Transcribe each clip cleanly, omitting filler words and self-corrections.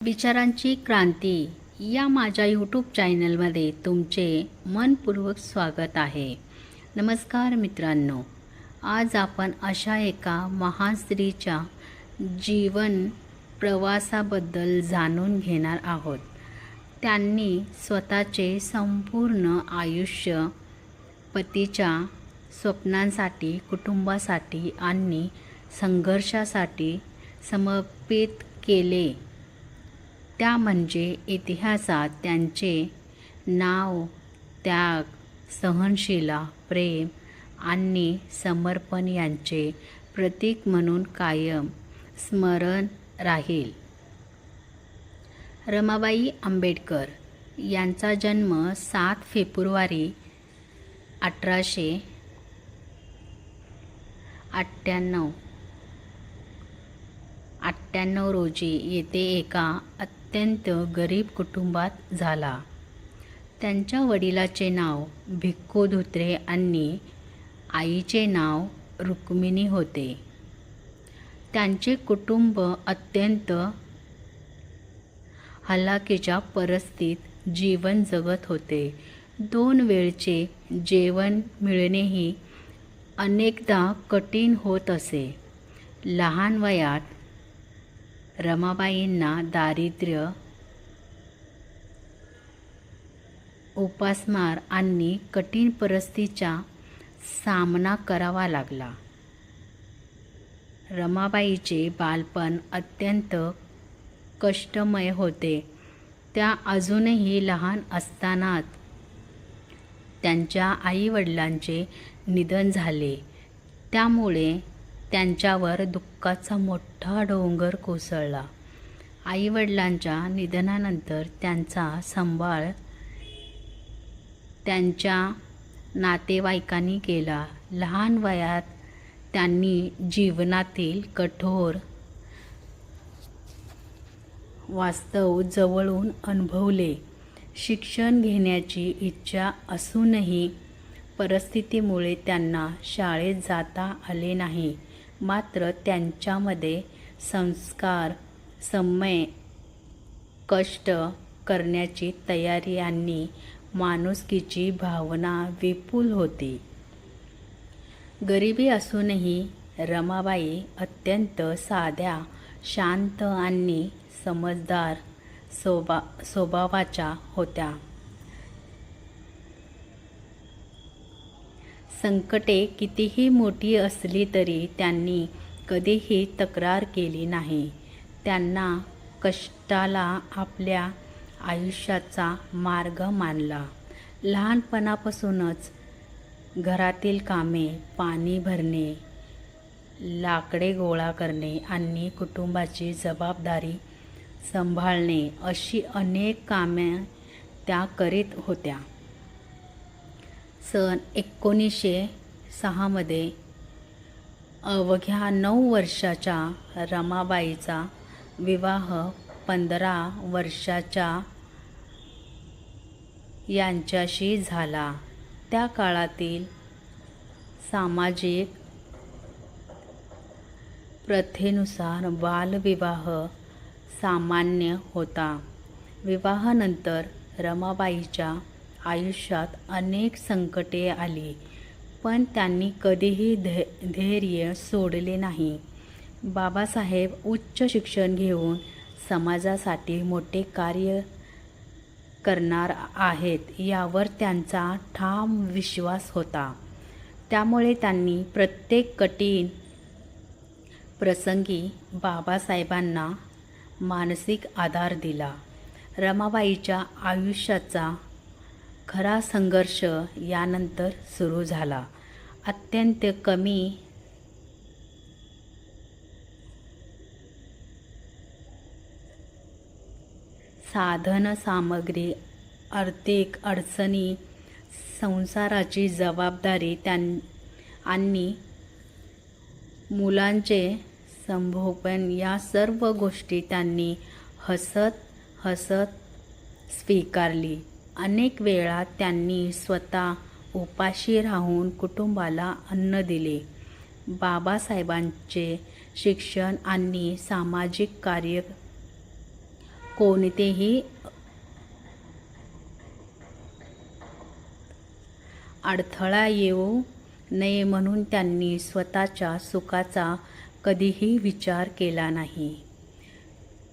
विचारांची क्रांती या माझ्या यूट्यूब चॅनलमध्ये तुमचे मनपूर्वक स्वागत आहे. नमस्कार मित्रांनो, आज आपण अशा एका महान स्त्रीच्या जीवन प्रवासाबद्दल जाणून घेणार आहोत. त्यांनी स्वतःचे संपूर्ण आयुष्य पतीच्या स्वप्नांसाठी, कुटुंबासाठी आणि संघर्षासाठी समर्पित केले. त्या म्हणजे इतिहासात त्यांचे नाव त्याग, सहनशीलता, प्रेम आणि समर्पण यांचे प्रतीक म्हणून कायम स्मरण राहील. रमाबाई आंबेडकर यांचा जन्म 7 फेब्रुवारी 1898 रोजी येथे एका अत्यंत गरीब कुटुंबात झाला. त्यांच्या वडिलाचे नाव भिक्खू धोत्रे आणि आईचे नाव रुक्मिणी होते. त्यांचे कुटुंब अत्यंत हलाखीच्या परिस्थितीत जीवन जगत होते. 2 वेळचे जेवण मिळणेही अनेकदा कठीण होत असे. लहान वयात रमाबाईंना दारिद्र्य, उपासमार आणि कठीण परिस्थितीचा सामना करावा लागला. रमाबाईचे बालपण अत्यंत कष्टमय होते. त्या अजूनही लहान असतानाच त्यांच्या आईवडिलांचे निधन झाले. त्यामुळे त्यांच्यावर दुःखाचा मोठा डोंगर कोसळला. आईवडिलांच्या निधनानंतर त्यांचा सांभाळ त्यांच्या नातेवाईकांनी केला. लहान वयात त्यांनी जीवनातील कठोर वास्तव जवळून अनुभवले. शिक्षण घेण्याची इच्छा असूनही परिस्थितीमुळे त्यांना शाळेत जाता आले नाही. मात्र त्यांच्यामध्ये संस्कार, संयम, कष्ट करण्याची तयारी आणि माणुसकीची भावना विपुल होती. गरिबी असूनही रमाबाई अत्यंत साध्या, शांत आणि समजदार स्वभावाच्या होत्या. संकटे कितीही मोठी असली तरी त्यांनी कधीही तक्रार केली नाही. त्यांना कष्टाला आपल्या आयुष्याचा मार्ग मानला. लहानपणापासूनच घरातील कामे, पाणी भरणे, लाकडे गोळा करणे आणि कुटुंबाची जबाबदारी सांभाळणे अशी अनेक कामे त्या करीत होत्या. सन 1906 मध्ये अवघ्या 9 वर्षाच्या रमाबाईचा विवाह 15 वर्षाच्या यांच्याशी झाला. त्या काळातील सामाजिक प्रथेनुसार बालविवाह सामान्य होता. विवाहानंतर रमाबाईच्या आयुष्यात अनेक संकटे आली, पण त्यांनी कधीही धैर्य सोडले नाही. बाबासाहेब उच्च शिक्षण घेऊन समाजासाठी मोठे कार्य करणार आहेत यावर त्यांचा ठाम विश्वास होता. त्यामुळे त्यांनी प्रत्येक कठीण प्रसंगी बाबासाहेबांना मानसिक आधार दिला. रमाबाईच्या आयुष्याचा खरा संघर्ष यानंतर सुरू झाला. अत्यंत कमी साधनसामग्री, आर्थिक अडचणी, संसाराची जबाबदारी आणि मुलांचे संगोपन या सर्व गोष्टी त्यांनी हसत हसत स्वीकारली. अनेक वेळा त्यांनी स्वतः उपाशी राहून कुटुंबाला अन्न दिले. बाबासाहेबांचे शिक्षण आणि सामाजिक कार्य कोणतेही अडथळा येऊ नये म्हणून त्यांनी स्वतःच्या सुखाचा कधीही विचार केला नाही.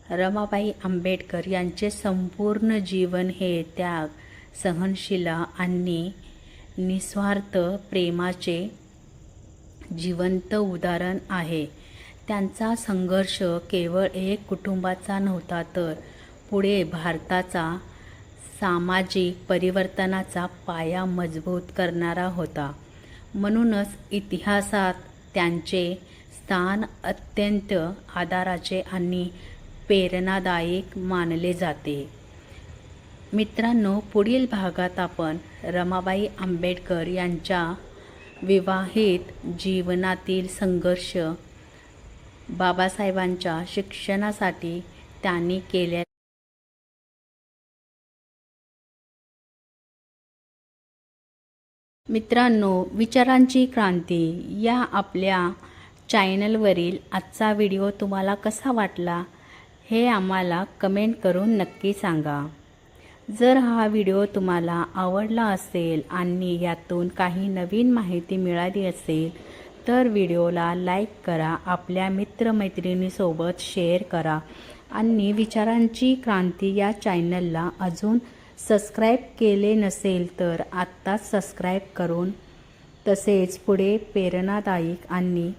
रमाबाई आंबेडकर यांचे संपूर्ण जीवन हे त्याग, सहनशीलता आणि निस्वार्थ प्रेमाचे जिवंत उदाहरण आहे. त्यांचा संघर्ष केवळ एक कुटुंबाचा नव्हता, तर पुढे भारताचा सामाजिक परिवर्तनाचा पाया मजबूत करणारा होता. म्हणूनच इतिहासात त्यांचे स्थान अत्यंत आदराचे आणि प्रेरणादायक मानले जाते. मित्रांनो, पुढील भागात आपण रमाबाई आंबेडकर यांच्या विवाहित जीवनातील संघर्ष, बाबासाहेबांच्या शिक्षणासाठी त्यांनी केलेल्या मित्रांनो, विचारांची क्रांती या आपल्या चॅनलवरील आजचा व्हिडिओ तुम्हाला कसा वाटला हे आम्हाला कमेंट करून नक्की सांगा. जर हा व्हिडिओ तुम्हाला आवडला असेल आणि यातून काही नवीन माहिती मिळाली असेल तर व्हिडिओला लाईक करा, आपल्या मित्रमैत्रिणीसोबत शेअर करा आणि विचारांची क्रांती या चॅनलला अजून सबस्क्राईब केले नसेल तर आत्ताच सबस्क्राईब करून तसेच पुढे प्रेरणादायक आणि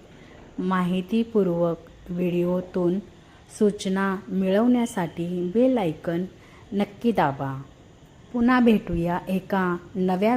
माहितीपूर्वक व्हिडिओतून सूचना मिळवण्यासाठी बेल आयकॉन नक्की दाबा. पुन्हा भेटूया एका नव्या